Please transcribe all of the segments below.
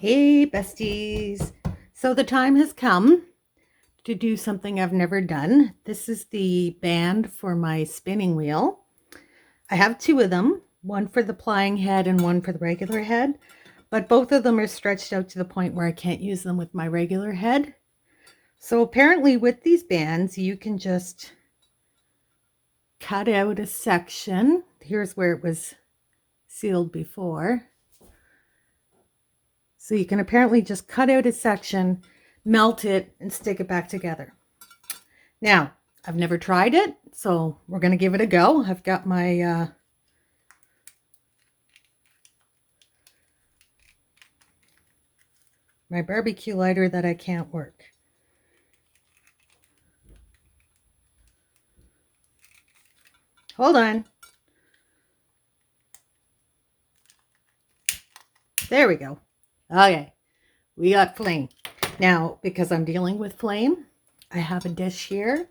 Hey besties! So the time has come to do something I've never done. This is the band for my spinning wheel. I have two of them, one for the plying head and one for the regular head, but both of them are stretched out to the point where I can't use them with my regular head. So apparently with these bands, you can just cut out a section. Here's where it was sealed before. So you can apparently just cut out a section, melt it, and stick it back together. Now, I've never tried it, so we're going to give it a go. I've got my my barbecue lighter that I can't work. Hold on. There we go. Okay, we got flame. Now, because I'm dealing with flame, I have a dish here,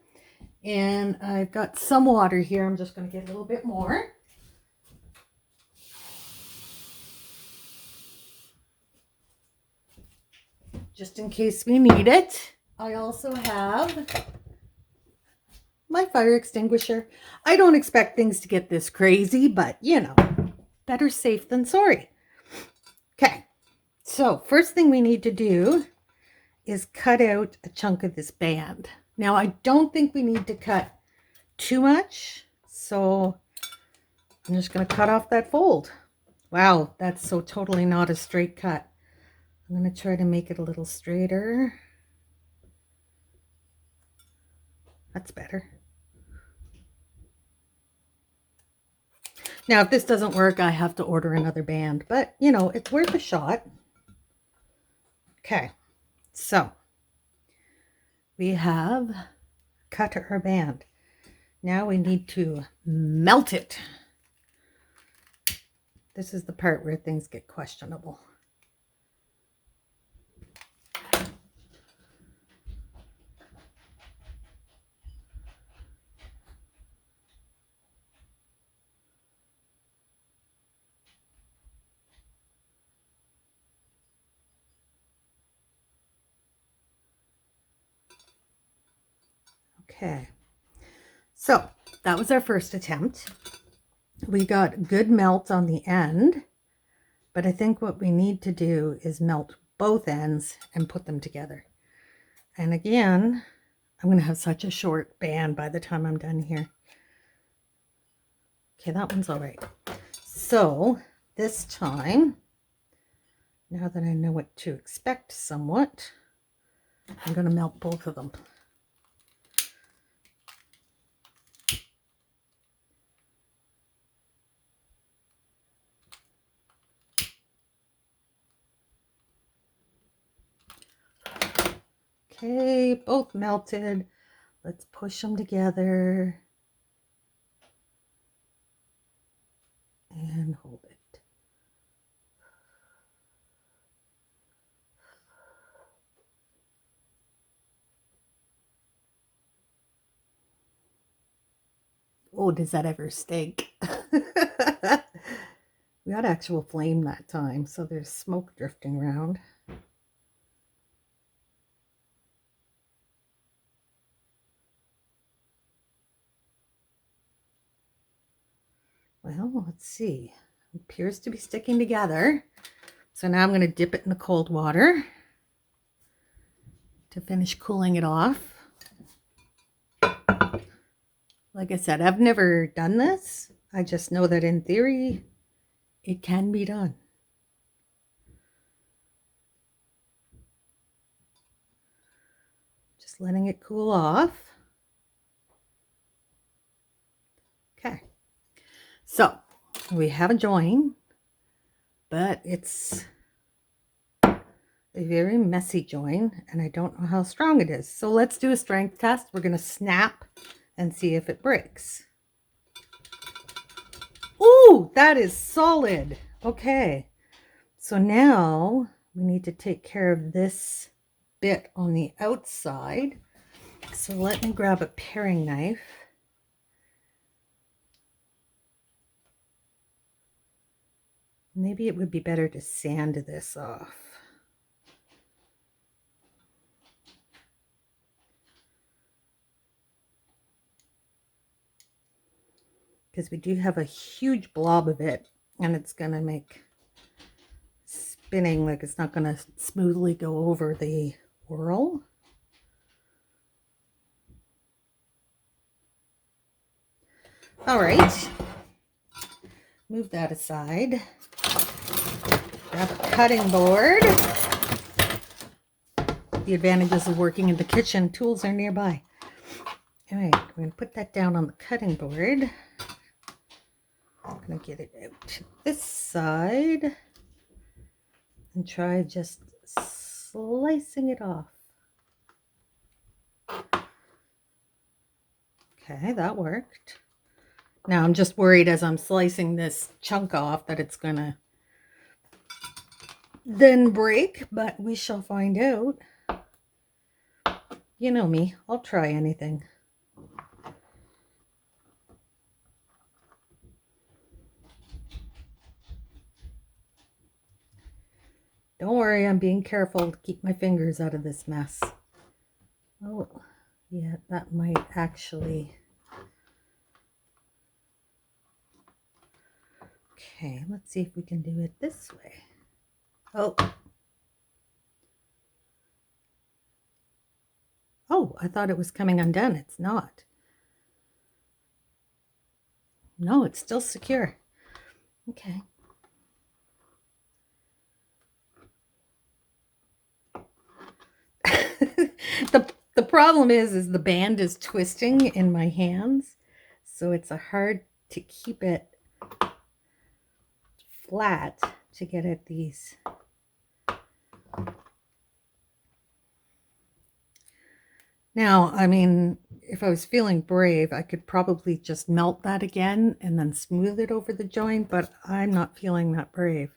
and I've got some water here. I'm just going to get a little bit more. Just in case we need it. I also have my fire extinguisher. I don't expect things to get this crazy, but you know, better safe than sorry. Okay, so first thing we need to do is cut out a chunk of this band. Now, I don't think we need to cut too much, so I'm just going to cut off that fold. Wow, that's so totally not a straight cut. I'm going to try to make it a little straighter. That's better. Now, if this doesn't work, I have to order another band, but you know, it's worth a shot. Okay, so we have cut our band. Now we need to melt it. This is the part where things get questionable. Okay, so that was our first attempt. We got good melt on the end, but I think what we need to do is melt both ends and put them together. And again, I'm going to have such a short band by the time I'm done here. Okay, that one's all right. So this time, now that I know what to expect somewhat, I'm going to melt both of them. Okay, both melted. Let's push them together and hold it. Oh, does that ever stink? We got actual flame that time, so there's smoke drifting around. Well, let's see. It appears to be sticking together. So now I'm going to dip it in the cold water to finish cooling it off. Like I said, I've never done this. I just know that in theory, it can be done. Just letting it cool off. Okay. So we have a join, but it's a very messy join, and I don't know how strong it is. So let's do a strength test. We're going to snap and see if it breaks. Ooh, that is solid. Okay. So now we need to take care of this bit on the outside. So let me grab a paring knife. Maybe it would be better to sand this off. because we do have a huge blob of it, and it's going to make spinning, like it's not going to smoothly go over the whorl. All right, move that aside. Grab a cutting board. The advantages of working in the kitchen, tools are nearby. All right, we're going to put that down on the cutting board. I'm going to get it out to this side and try just slicing it off. Okay, that worked. Now I'm just worried as I'm slicing this chunk off that it's going to then break, but we shall find out. You know me, I'll try anything. Don't worry, I'm being careful to keep my fingers out of this mess. Oh, yeah, that might actually... Okay, let's see if we can do it this way. Oh. Oh, I thought it was coming undone. It's not. No, it's still secure. Okay. The problem is the band is twisting in my hands, so it's hard to keep it flat to get at these. Now, I mean, if I was feeling brave, I could probably just melt that again and then smooth it over the joint, but I'm not feeling that brave.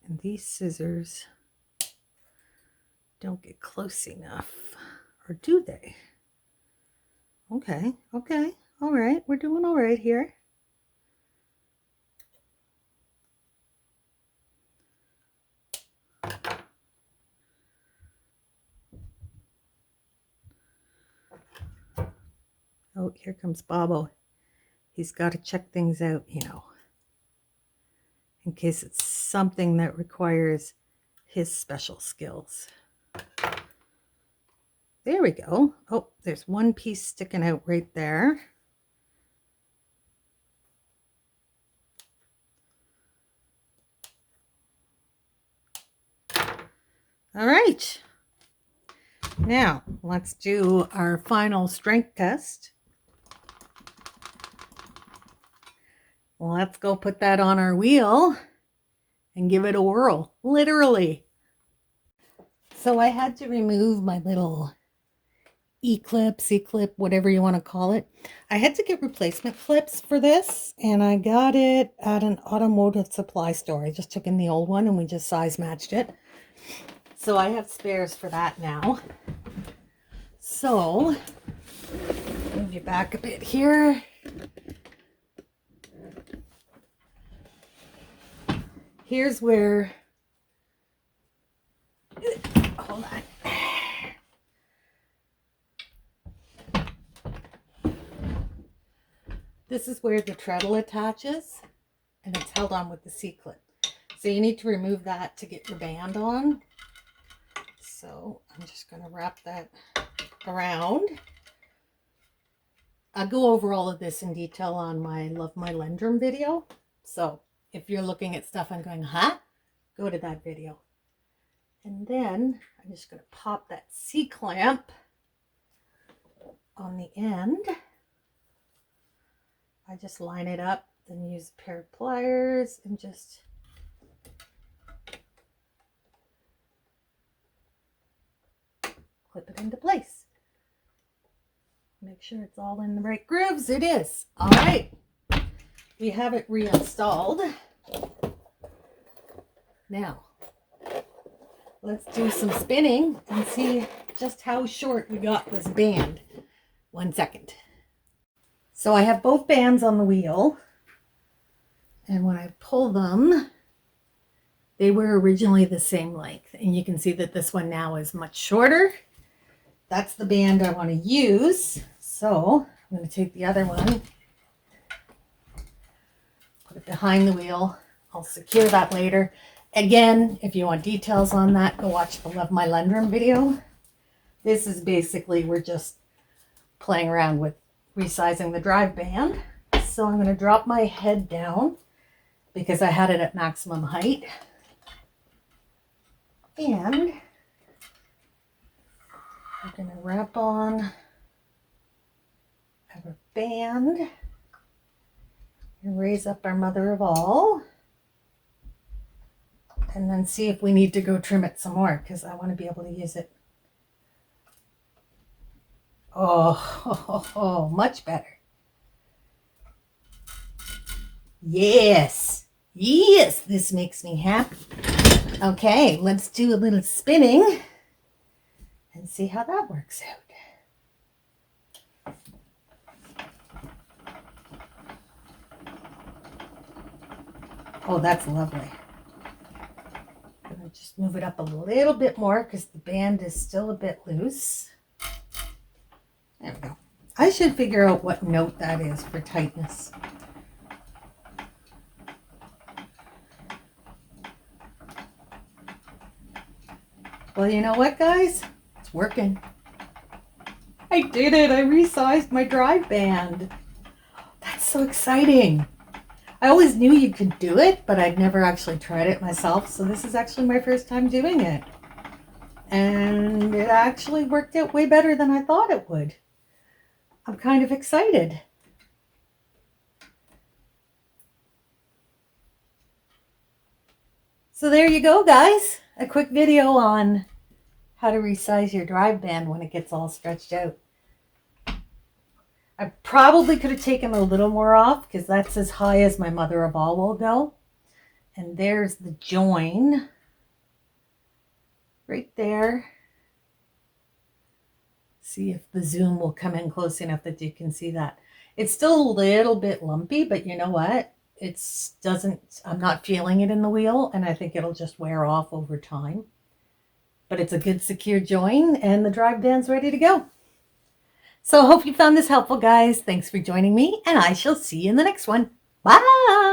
And these scissors don't get close enough, or do they? Okay, okay, all right, we're doing all right here. Oh, here comes Bobo. He's got to check things out, you know, in case it's something that requires his special skills. There we go. Oh, there's one piece sticking out right there. All right. Now, let's do our final strength test. Let's go put that on our wheel and give it a whirl, literally. So I had to remove my little E-clip, whatever you want to call it. I had to get replacement clips for this, and I got it at an automotive supply store. I just took in the old one and we just size matched it. So I have spares for that now. So, move you back a bit here. Here's where, hold on. This is where the treadle attaches, and it's held on with the C-clip. So you need to remove that to get your band on. So I'm just going to wrap that around. I'll go over all of this in detail on my Love My Lendrum video. So if you're looking at stuff and going, huh? Go to that video. And then I'm just going to pop that C-clamp on the end. I just line it up, then use a pair of pliers and just clip it into place. Make sure it's all in the right grooves. It is. All right. We have it reinstalled. Now, let's do some spinning and see just how short we got this band. 1 second. So I have both bands on the wheel, and when I pull them, they were originally the same length, and you can see that this one now is much shorter. That's the band I want to use. So I'm going to take the other one it behind the wheel. I'll secure that later. Again, if you want details on that, go watch the Love My Lundrum video. This is basically, we're just playing around with resizing the drive band. So I'm going to drop my head down because I had it at maximum height. And we're going to wrap on our band and raise up our mother of all. And then see if we need to go trim it some more because I want to be able to use it. Oh, much better. Yes, this makes me happy. Okay, let's do a little spinning and see how that works out. Oh, that's lovely. I'm going to just move it up a little bit more because the band is still a bit loose. There we go. I should figure out what note that is for tightness. Well, you know what, guys? It's working. I did it. I resized my drive band. That's so exciting. I always knew you could do it, but I'd never actually tried it myself. So this is actually my first time doing it. And it actually worked out way better than I thought it would. I'm kind of excited. So there you go, guys. A quick video on how to resize your drive band when it gets all stretched out. I probably could have taken a little more off because that's as high as my mother of all will go. And there's the join right there. See if the zoom will come in close enough that you can see that. It's still a little bit lumpy, but you know what? I'm not feeling it in the wheel, and I think it'll just wear off over time. But it's a good secure join, and the drive band's ready to go. So I hope you found this helpful, guys. Thanks for joining me, and I shall see you in the next one. Bye!